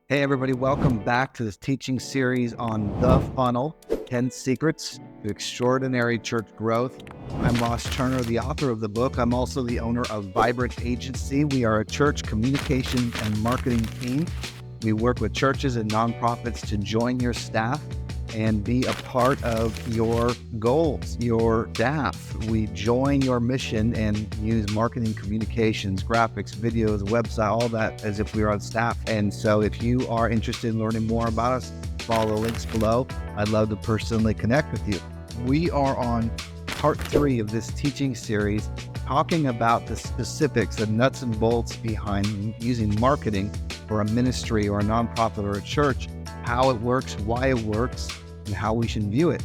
Hey everybody, welcome back to this teaching series on The Funnel, 10 Secrets to Extraordinary Church Growth. I'm Ross Turner, the author of the book. I'm also the owner of Vibrant Agency. We are a church communication and marketing team. We work with churches and nonprofits to join your staff and be a part of your goals, your staff. We join your mission and use marketing, communications, graphics, videos, website, all that as if we were on staff. And so if you are interested in learning more about us, follow the links below. I'd love to personally connect with you. We are on part 3 of this teaching series, talking about the specifics, the nuts and bolts behind using marketing for a ministry or a nonprofit or a church, how it works, why it works, and how we should view it.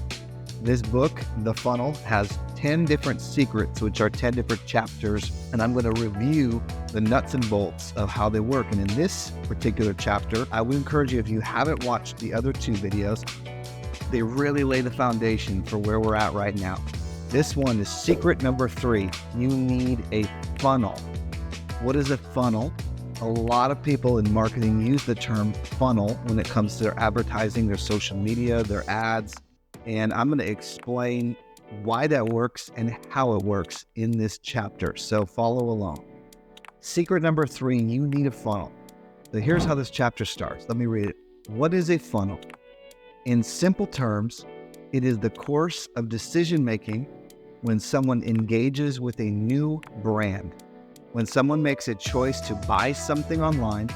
This book, The Funnel, has 10 different secrets, which are 10 different chapters, and I'm going to review the nuts and bolts of how they work. And in this particular chapter, I would encourage you, if you haven't watched the other 2 videos, they really lay the foundation for where we're at right now. This one is secret number 3. You need a funnel. What is a funnel? A lot of people in marketing use the term funnel when it comes to their advertising, their social media, their ads. And I'm going to explain why that works and how it works in this chapter. So follow along. Secret number 3, you need a funnel. So here's how this chapter starts. Let me read it. What is a funnel? In simple terms, it is the course of decision-making when someone engages with a new brand. When someone makes a choice to buy something online,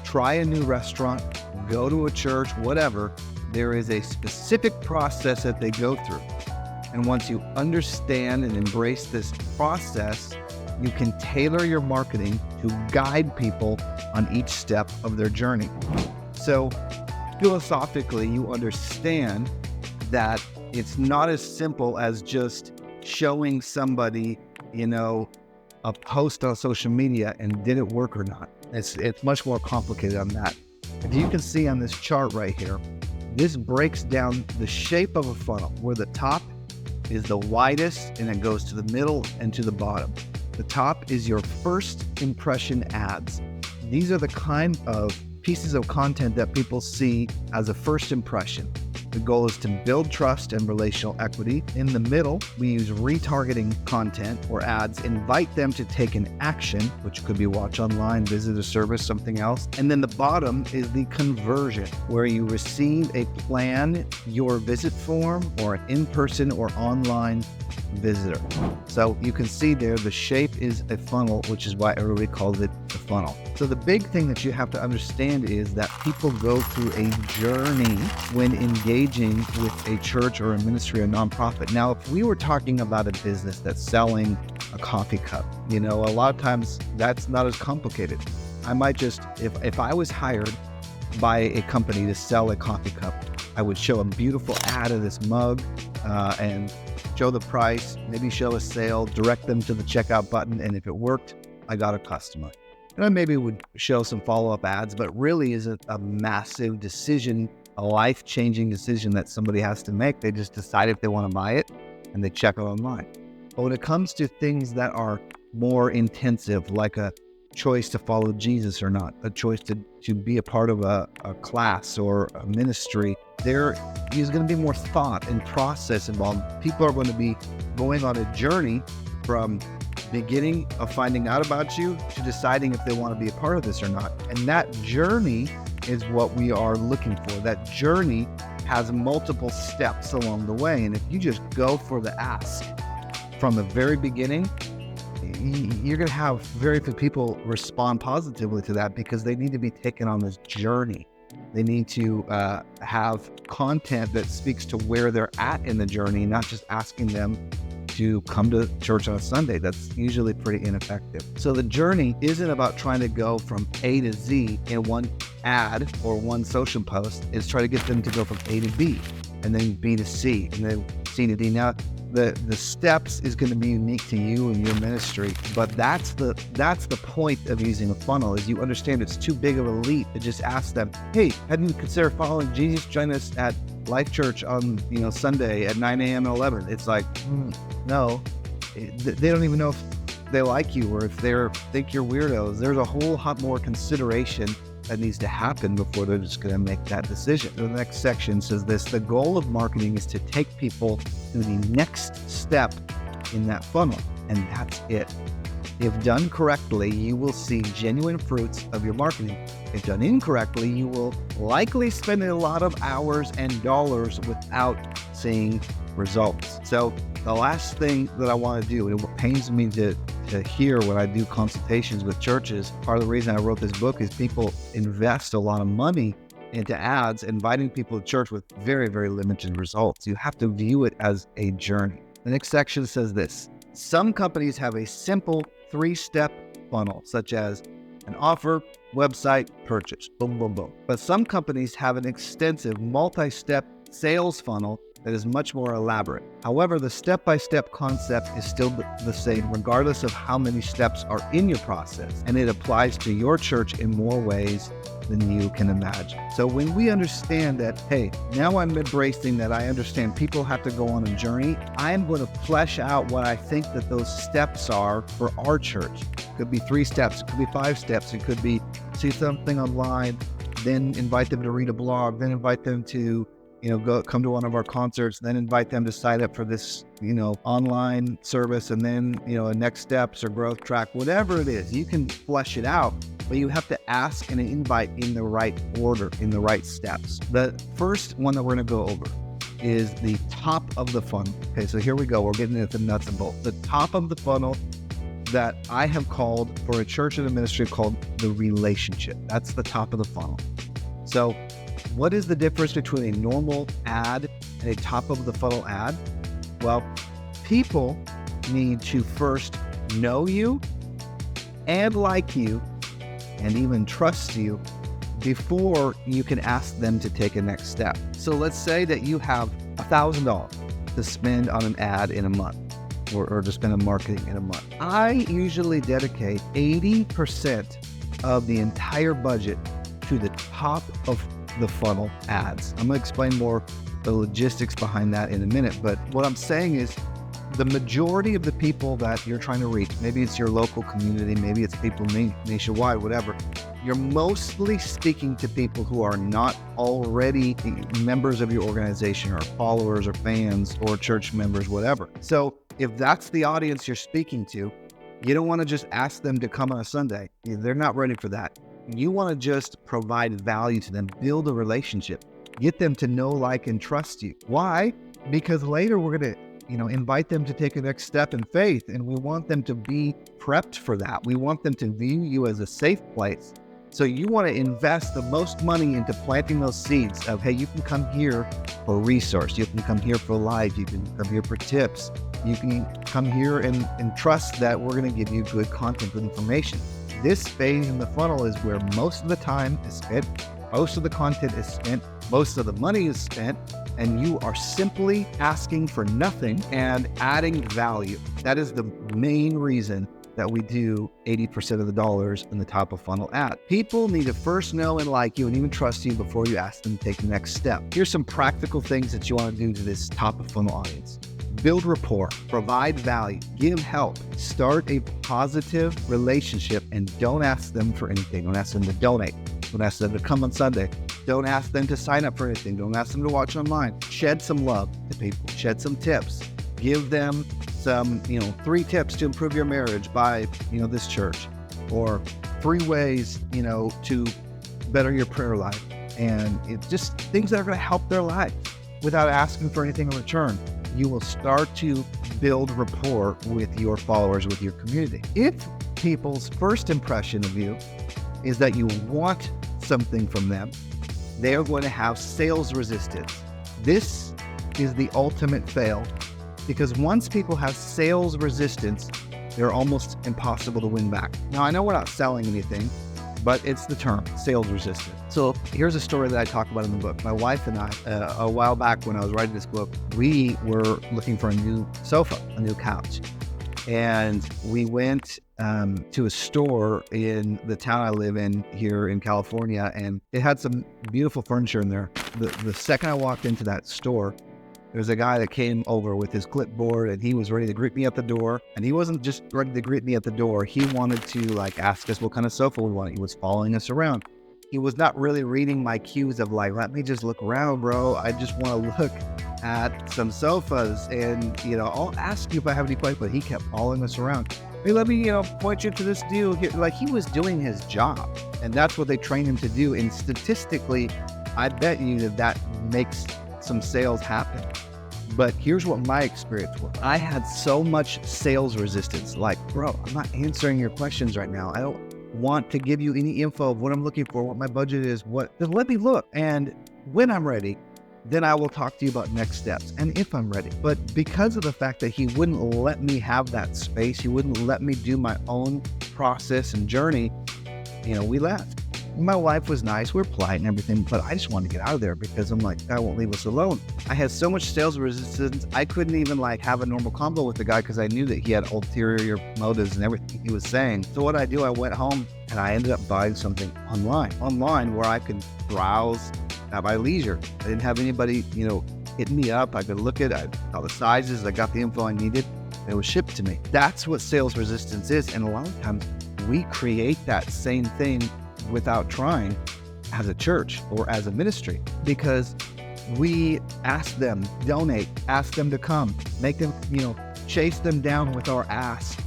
try a new restaurant, go to a church, whatever, there is a specific process that they go through. And once you understand and embrace this process, you can tailor your marketing to guide people on each step of their journey. So philosophically, you understand that it's not as simple as just showing somebody, a post on social media and did it work or not. It's much more complicated than that. If you can see on this chart right here, this breaks down the shape of a funnel, where the top is the widest and it goes to the middle and to the bottom. The top is your first impression ads. These are the kind of pieces of content that people see as a first impression. The goal is to build trust and relational equity. In the middle, we use retargeting content or ads, invite them to take an action, which could be watch online, visit a service, something else. And then the bottom is the conversion, where you receive a plan, your visit form, or an in-person or online visitor. So you can see there, the shape is a funnel, which is why everybody calls it a funnel. So the big thing that you have to understand is that people go through a journey when engaging with a church or a ministry or nonprofit. Now, if we were talking about a business that's selling a coffee cup, a lot of times that's not as complicated. I might just, if I was hired by a company to sell a coffee cup, I would show a beautiful ad of this mug and show the price, maybe show a sale, direct them to the checkout button, and if it worked, I got a customer. And I maybe would show some follow-up ads, but really isn't a massive decision, a life-changing decision that somebody has to make. They just decide if they want to buy it, and they check it online. But when it comes to things that are more intensive, like a choice to follow Jesus or not, a choice to be a part of a class or a ministry, there is going to be more thought and process involved. People are going to be going on a journey from beginning of finding out about you to deciding if they want to be a part of this or not. And that journey is what we are looking for. That journey has multiple steps along the way. And if you just go for the ask from the very beginning, you're going to have very few people respond positively to that, because they need to be taken on this journey. They need to have content that speaks to where they're at in the journey, not just asking them to come to church on a Sunday. That's usually pretty ineffective. So the journey isn't about trying to go from A to Z in one ad or one social post. It's trying to get them to go from A to B, and then B to C, and then C to D. Now, the steps is going to be unique to you and your ministry, but that's the point of using a funnel, is you understand it's too big of a leap to just ask them, hey, have you consider following Jesus? Join us at Life Church on Sunday at 9 a.m. and 11. It's like, no, they don't even know if they like you or if they think you're weirdos. There's a whole lot more consideration that needs to happen before they're just going to make that decision. The next section says this: the goal of marketing is to take people to the next step in that funnel, and that's it. If done correctly, you will see genuine fruits of your marketing. If done incorrectly, you will likely spend a lot of hours and dollars without seeing results. So the last thing that I want to do, and it pains me to hear when I do consultations with churches, part of the reason I wrote this book is people invest a lot of money into ads, inviting people to church with very, very limited results. You have to view it as a journey. The next section says this: some companies have a simple 3-step funnel, such as an offer, website, purchase, boom, boom, boom. But some companies have an extensive multi-step sales funnel that is much more elaborate. However, the step-by-step concept is still the same, regardless of how many steps are in your process, and it applies to your church in more ways than you can imagine. So when we understand that, hey, now I'm embracing that, I understand people have to go on a journey, I am going to flesh out what I think that those steps are for our church. It could be 3 steps, it could be 5 steps, it could be see something online, then invite them to read a blog, then invite them to come to one of our concerts, then invite them to sign up for this, online service, and then, next steps or growth track, whatever it is, you can flesh it out, but you have to ask and invite in the right order, in the right steps. The first one that we're going to go over is the top of the funnel. Okay, so here we go. We're getting into the nuts and bolts. The top of the funnel that I have called for a church and a ministry called the relationship. That's the top of the funnel. So what is the difference between a normal ad and a top of the funnel ad? Well, people need to first know you and like you and even trust you before you can ask them to take a next step. So let's say that you have $1,000 to spend on an ad in a month, or to spend on marketing in a month. I usually dedicate 80% of the entire budget to the top of the funnel ads. I'm going to explain more the logistics behind that in a minute, but what I'm saying is the majority of the people that you're trying to reach, maybe it's your local community, maybe it's people nationwide, whatever, you're mostly speaking to people who are not already members of your organization or followers or fans or church members, whatever. So if that's the audience you're speaking to, you don't want to just ask them to come on a Sunday. They're not ready for that. You want to just provide value to them, build a relationship, get them to know, like, and trust you. Why? Because later we're going to invite them to take a next step in faith, and we want them to be prepped for that. We want them to view you as a safe place. So you want to invest the most money into planting those seeds of, hey, you can come here for resource, you can come here for life, you can come here for tips, you can come here and trust that we're going to give you good content, good information. This phase in the funnel is where most of the time is spent, most of the content is spent, most of the money is spent, and you are simply asking for nothing and adding value. That is the main reason that we do 80% of the dollars in the top of funnel ad. People need to first know and like you and even trust you before you ask them to take the next step. Here's some practical things that you want to do to this top of funnel audience. Build rapport, provide value, give help, start a positive relationship, and don't ask them for anything. Don't ask them to donate. Don't ask them to come on Sunday. Don't ask them to sign up for anything. Don't ask them to watch online. Shed some love to people. Shed some tips. Give them some, 3 tips to improve your marriage by, this church, or 3 ways, to better your prayer life. And it's just things that are going to help their life without asking for anything in return. You will start to build rapport with your followers, with your community. If people's first impression of you is that you want something from them, they are going to have sales resistance. This is the ultimate fail, because once people have sales resistance, they're almost impossible to win back. Now, I know we're not selling anything, but it's the term, sales resistant. So here's a story that I talk about in the book. My wife and I, a while back when I was writing this book, we were looking for a new sofa, a new couch. And we went to a store in the town I live in here in California, and it had some beautiful furniture in there. The second I walked into that store, there was a guy that came over with his clipboard, and he was ready to greet me at the door. And he wasn't just ready to greet me at the door. He wanted to ask us what kind of sofa we wanted. He was following us around. he was not really reading my cues of like, let me just look around, bro. I just want to look at some sofas and, I'll ask you if I have any questions, but he kept following us around. Hey, let me, point you to this deal here. Like, he was doing his job, and that's what they train him to do. And statistically, I bet you that makes some sales happen. But here's what my experience was. I had so much sales resistance. Like, bro, I'm not answering your questions right now. I don't want to give you any info of what I'm looking for, what my budget is, just let me look. And when I'm ready, then I will talk to you about next steps and if I'm ready. But because of the fact that he wouldn't let me have that space, he wouldn't let me do my own process and journey, we left. My wife was nice, we were polite and everything, but I just wanted to get out of there because I'm like, God won't leave us alone. I had so much sales resistance, I couldn't even have a normal convo with the guy because I knew that he had ulterior motives and everything he was saying. So what I do, I went home and I ended up buying something online where I could browse at my leisure. I didn't have anybody, hitting me up. I could look at all the sizes, I got the info I needed, and it was shipped to me. That's what sales resistance is. And a lot of times we create that same thing without trying as a church or as a ministry, because we ask them, donate, ask them to come, make them, chase them down with our ask.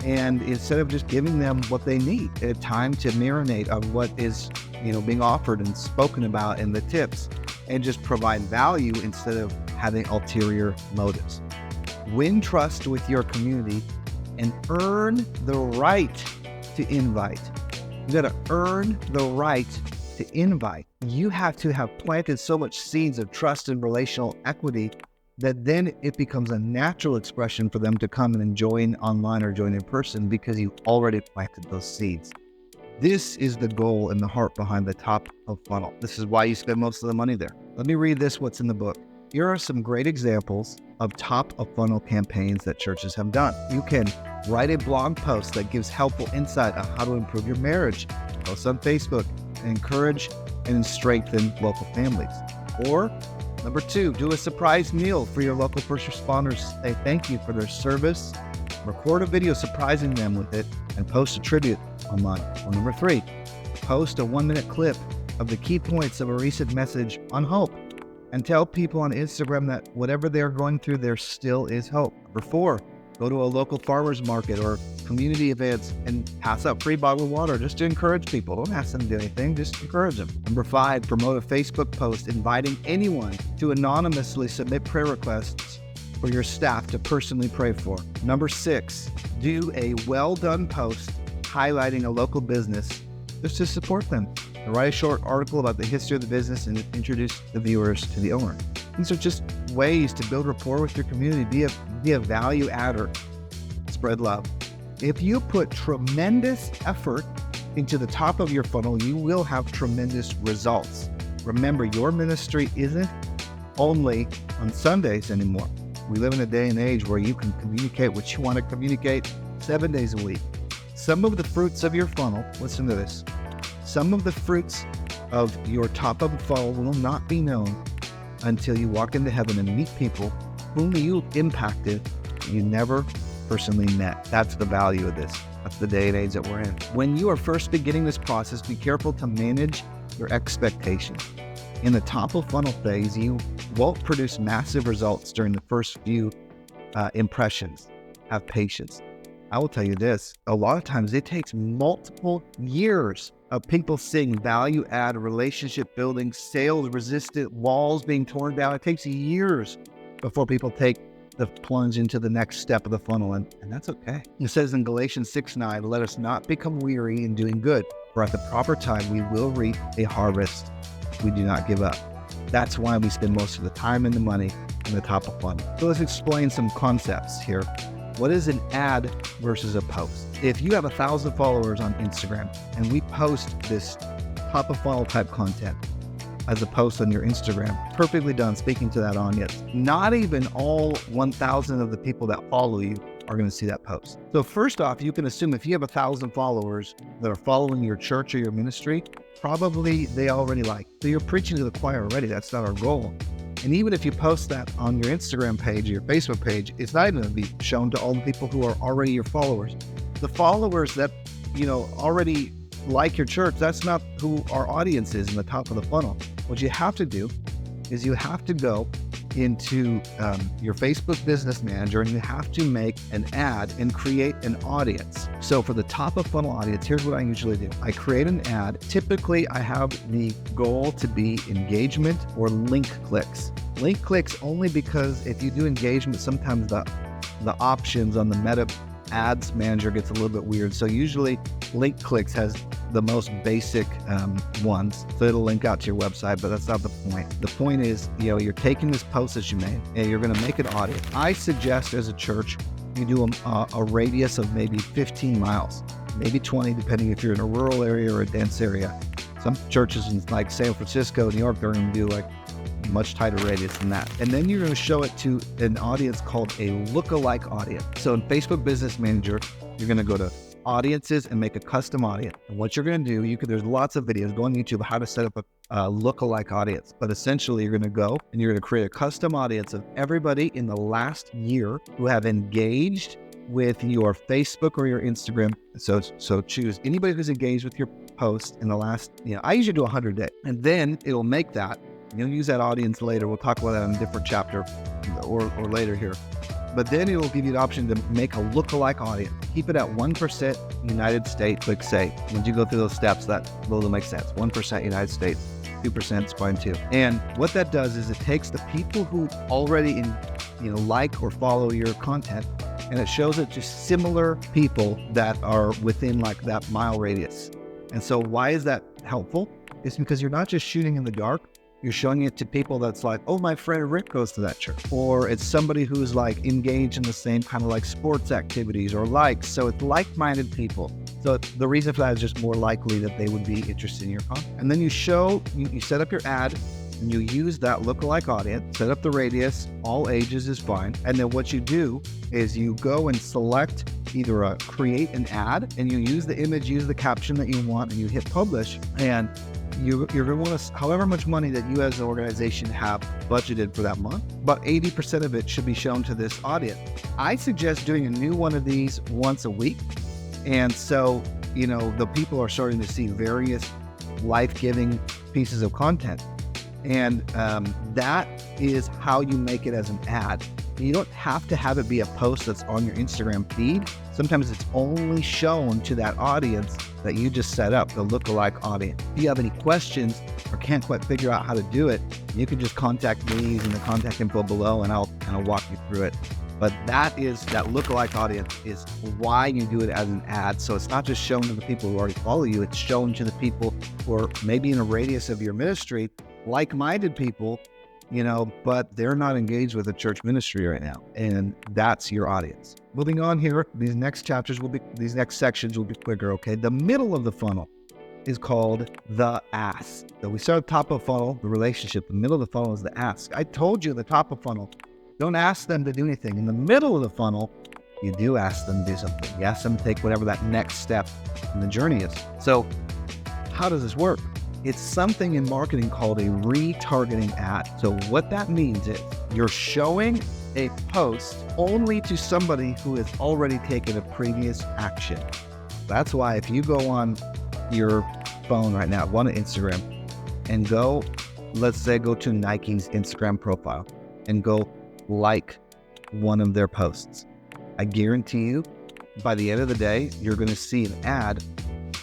And instead of just giving them what they need, a time to marinate of what is, being offered and spoken about in the tips, and just provide value instead of having ulterior motives. Win trust with your community and earn the right to invite. You got to earn the right to invite. You have to have planted so much seeds of trust and relational equity that then it becomes a natural expression for them to come and join online or join in person because you already planted those seeds. This is the goal and the heart behind the top of funnel. This is why you spend most of the money there. Let me read what's in the book. Here are some great examples of top of funnel campaigns that churches have done. You can write a blog post that gives helpful insight on how to improve your marriage. Post on Facebook and encourage and strengthen local families. Or number 2, do a surprise meal for your local first responders. Say thank you for their service. Record a video surprising them with it and post a tribute online. Or number 3, post a 1-minute clip of the key points of a recent message on hope and tell people on Instagram that whatever they're going through, there still is hope. Number 4, go to a local farmer's market or community events and pass out free bottled water just to encourage people. Don't ask them to do anything, just encourage them. Number 5, promote a Facebook post inviting anyone to anonymously submit prayer requests for your staff to personally pray for. Number 6, do a well-done post highlighting a local business just to support them. And write a short article about the history of the business and introduce the viewers to the owner. These are just ways to build rapport with your community, be a value adder, spread love. If you put tremendous effort into the top of your funnel, you will have tremendous results. Remember, your ministry isn't only on Sundays anymore. We live in a day and age where you can communicate what you want to communicate 7 days a week. Some of the fruits of your funnel, listen to this, some of the fruits of your top of the funnel will not be known until you walk into heaven and meet people whom you impacted you never personally met. That's the value of this. That's the day and age that we're in. When you are first beginning this process, be careful to manage your expectations. In the top of funnel phase, you won't produce massive results during the first few impressions. Have patience. I will tell you this, a lot of times it takes multiple years of people seeing value add, relationship building, sales resistant, walls being torn down. It takes years before people take the plunge into the next step of the funnel, and that's okay. It says in Galatians 6:9, let us not become weary in doing good, for at the proper time we will reap a harvest. We do not give up. That's why we spend most of the time and the money in the top of funnel. So let's explain some concepts here. What is an ad versus a post? If you have 1,000 followers on Instagram and we post this top of funnel type content as a post on your Instagram, perfectly done, speaking to that audience, not even all 1,000 of the people that follow you are going to see that post. So first off, you can assume if you have 1,000 followers that are following your church or your ministry, probably they already like. So you're preaching to the choir already. That's not our goal. And even if you post that on your Instagram page or your Facebook page, it's not going to be shown to all the people who are already your followers. The followers that, already, like your church, that's not who our audience is in the top of the funnel. What you have to do is you have to go into your Facebook Business Manager, and you have to make an ad and create an audience. So for the top of funnel audience, here's what I usually do. I create an ad. Typically, I have the goal to be engagement or link clicks. Link clicks only because if you do engagement, sometimes the options on the Meta Ads Manager gets a little bit weird. So usually link clicks has the most basic ones. So it'll link out to your website, but that's not the point. The point is, you're taking this post that you made and you're going to make an audience. I suggest as a church, you do a radius of maybe 15 miles, maybe 20, depending if you're in a rural area or a dense area. Some churches in like San Francisco, New York, they're going to do like much tighter radius than that. And then you're going to show it to an audience called a lookalike audience. So in Facebook Business Manager, you're going to go to audiences and make a custom audience. And what you're going to do, there's lots of videos. Go on YouTube how to set up a lookalike audience. But essentially, you're going to go and you're going to create a custom audience of everybody in the last year who have engaged with your Facebook or your Instagram. So choose anybody who's engaged with your post in the last, I usually do 100 days. And then it'll make that. You'll use that audience later. We'll talk about that in a different chapter or later here. But then it will give you the option to make a lookalike audience. Keep it at 1% United States. Click Save. Once you go through those steps, that will make sense. 1% United States, 2% is fine too. And what that does is it takes the people who already like or follow your content, and it shows it to similar people that are within like that mile radius. And so why is that helpful? It's because you're not just shooting in the dark. You're showing it to people that's like, oh, my friend Rick goes to that church. Or it's somebody who's like engaged in the same kind of like sports activities or likes. So it's like-minded people. So the reason for that is just more likely that they would be interested in your content. And then you set up your ad and you use that lookalike audience, set up the radius, all ages is fine. And then what you do is you go and select either create an ad, and you use the image, use the caption that you want, and you hit publish. And you're going to want to, however much money that you as an organization have budgeted for that month, about 80% of it should be shown to this audience. I suggest doing a new one of these once a week. And so, the people are starting to see various life-giving pieces of content. And that is how you make it as an ad. You don't have to have it be a post that's on your Instagram feed. Sometimes it's only shown to that audience that you just set up, the lookalike audience. If you have any questions or can't quite figure out how to do it, you can just contact me using the contact info below, and I'll kind of walk you through it. But that lookalike audience is why you do it as an ad. So it's not just shown to the people who already follow you, it's shown to the people who are maybe in a radius of your ministry, like-minded people, but they're not engaged with a church ministry right now. And that's your audience. Moving on here, these next sections will be quicker, okay? The middle of the funnel is called the ask. So we start at the top of the funnel, the relationship. The middle of the funnel is the ask. I told you in the top of the funnel, don't ask them to do anything. In the middle of the funnel, you do ask them to do something. You ask them to take whatever that next step in the journey is. So how does this work? It's something in marketing called a retargeting ad. So what that means is you're showing a post only to somebody who has already taken a previous action. That's why if you go on your phone right now, go on Instagram and let's say go to Nike's Instagram profile and go like one of their posts. I guarantee you by the end of the day, you're going to see an ad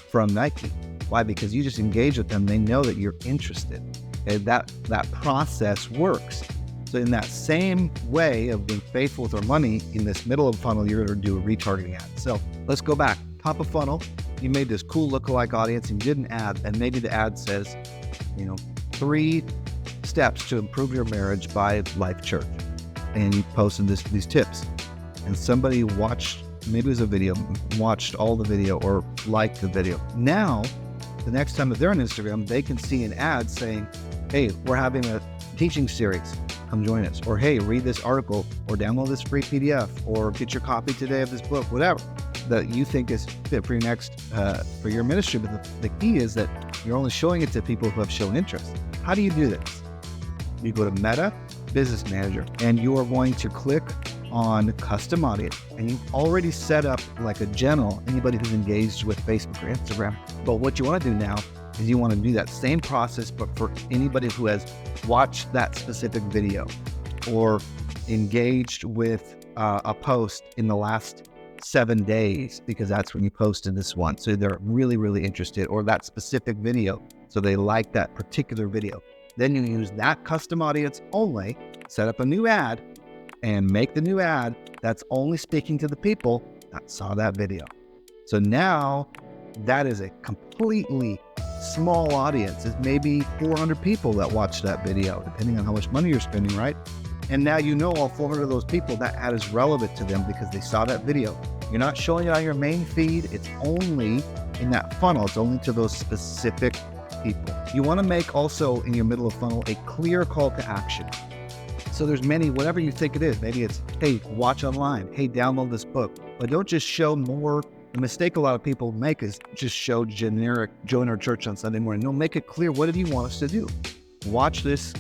from Nike. Why? Because you just engage with them. They know that you're interested. And that process works. So in that same way of being faithful with our money, in this middle of the funnel, you're going to do a retargeting ad. So let's go back. Top of funnel, you made this cool lookalike audience and you did an ad, and maybe the ad says, 3 steps to improve your marriage by Life Church. And you posted these tips. And somebody watched, maybe it was a video, watched all the video or liked the video. Now, the next time that they're on Instagram, they can see an ad saying, hey, we're having a teaching series. Come join us. Or, hey, read this article or download this free PDF or get your copy today of this book, whatever that you think is fit for your next, for your ministry. But the key is that you're only showing it to people who have shown interest. How do you do this? You go to Meta Business Manager and you are going to click on custom audience, and you've already set up like a general, anybody who's engaged with Facebook or Instagram. But what you want to do now is you want to do that same process, but for anybody who has watched that specific video or engaged with a post in the last 7 days, because that's when you posted this one. So they're really, really interested, or that specific video. So they like that particular video. Then you use that custom audience only, set up a new ad, and make the new ad that's only speaking to the people that saw that video. So now that is a completely small audience. It's maybe 400 people that watch that video, depending on how much money you're spending, right? And now you know all 400 of those people, that ad is relevant to them because they saw that video. You're not showing it on your main feed. It's only in that funnel. It's only to those specific people. You want to make also in your middle of funnel a clear call to action. So there's many, whatever you think it is. Maybe it's, hey, watch online. Hey, download this book. But don't just show more. The mistake a lot of people make is just show generic, join our church on Sunday morning. No, make it clear. What do you want us to do? Watch this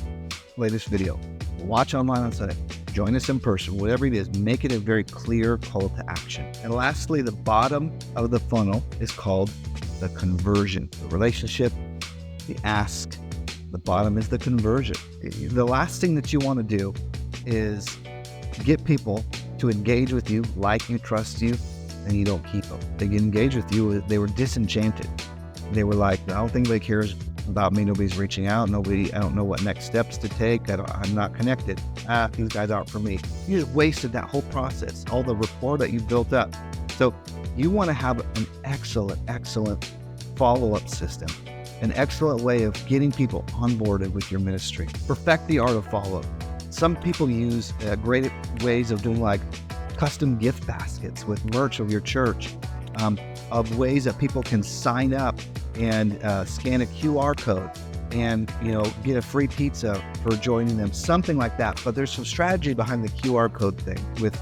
latest video. Watch online on Sunday. Join us in person. Whatever it is, make it a very clear call to action. And lastly, the bottom of the funnel is called the conversion. The relationship, the ask. The bottom is the conversion. The last thing that you want to do is get people to engage with you, like you, trust you, and you don't keep them. They get engaged with you, they were disenchanted. They were like, I don't think anybody cares about me. Nobody's reaching out. I don't know what next steps to take. I'm not connected. These guys aren't for me. You just wasted that whole process, all the rapport that you built up. So you want to have an excellent follow-up system, an excellent way of getting people onboarded with your ministry. Perfect the art of follow-up. Some people use great ways of doing like custom gift baskets with merch of your church, of ways that people can sign up and scan a QR code and get a free pizza for joining them, something like that. But there's some strategy behind the QR code thing with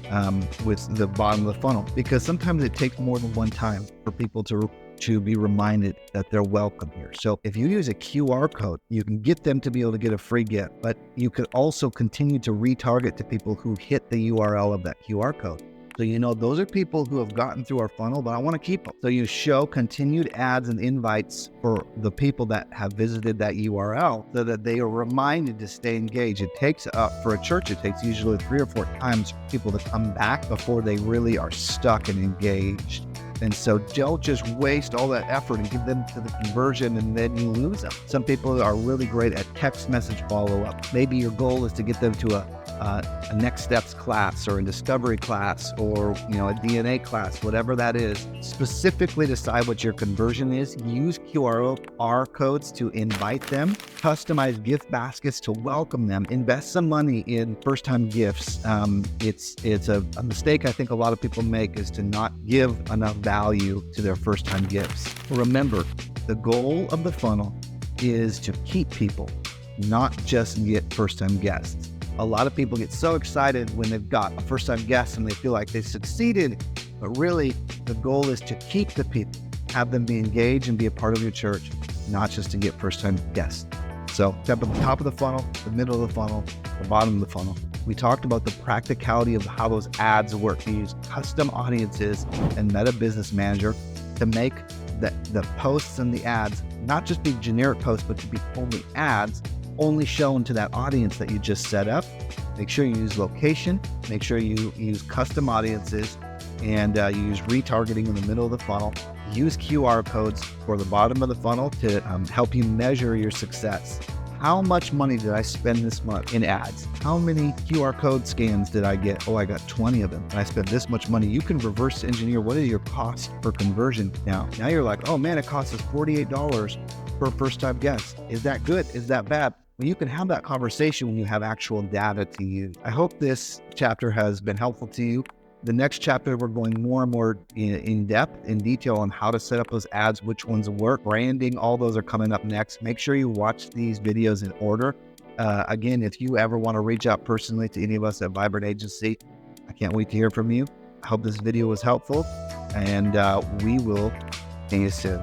the bottom of the funnel, because sometimes it takes more than one time for people to be reminded that they're welcome here. So if you use a QR code, you can get them to be able to get a free gift, but you could also continue to retarget to people who hit the URL of that QR code. So those are people who have gotten through our funnel, but I want to keep them. So you show continued ads and invites for the people that have visited that URL so that they are reminded to stay engaged. It takes, for a church, it takes usually 3 or 4 times for people to come back before they really are stuck and engaged. And so don't just waste all that effort and give them to the conversion and then you lose them. Some people are really great at text message follow-up. Maybe your goal is to get them to a next steps class or a discovery class or a DNA class, whatever that is. Specifically decide what your conversion is. Use QR codes to invite them. Customize gift baskets to welcome them. Invest some money in first-time gifts. It's a mistake I think a lot of people make is to not give enough value to their first-time gifts. Remember, the goal of the funnel is to keep people, not just get first-time guests. A lot of people get so excited when they've got a first-time guest and they feel like they succeeded, but really the goal is to keep the people, have them be engaged and be a part of your church, not just to get first-time guests. So step at the top of the funnel, the middle of the funnel, the bottom of the funnel. We talked about the practicality of how those ads work. You use custom audiences and Meta Business Manager to make the posts and the ads not just be generic posts, but to be only ads, only shown to that audience that you just set up. Make sure you use location, make sure you use custom audiences, and you use retargeting in the middle of the funnel. Use QR codes for the bottom of the funnel to help you measure your success. How much money did I spend this month in ads? How many QR code scans did I get? Oh, I got 20 of them. And I spent this much money. You can reverse engineer what is your cost per conversion now. Now you're like, oh man, it costs us $48 per first-time guest. Is that good? Is that bad? Well, you can have that conversation when you have actual data to use. I hope this chapter has been helpful to you. The next chapter, we're going more and more in depth, in detail on how to set up those ads, which ones work, branding, all those are coming up next. Make sure you watch these videos in order. Again, if you ever want to reach out personally to any of us at Vibrant Agency, I can't wait to hear from you. I hope this video was helpful, and we will see you soon.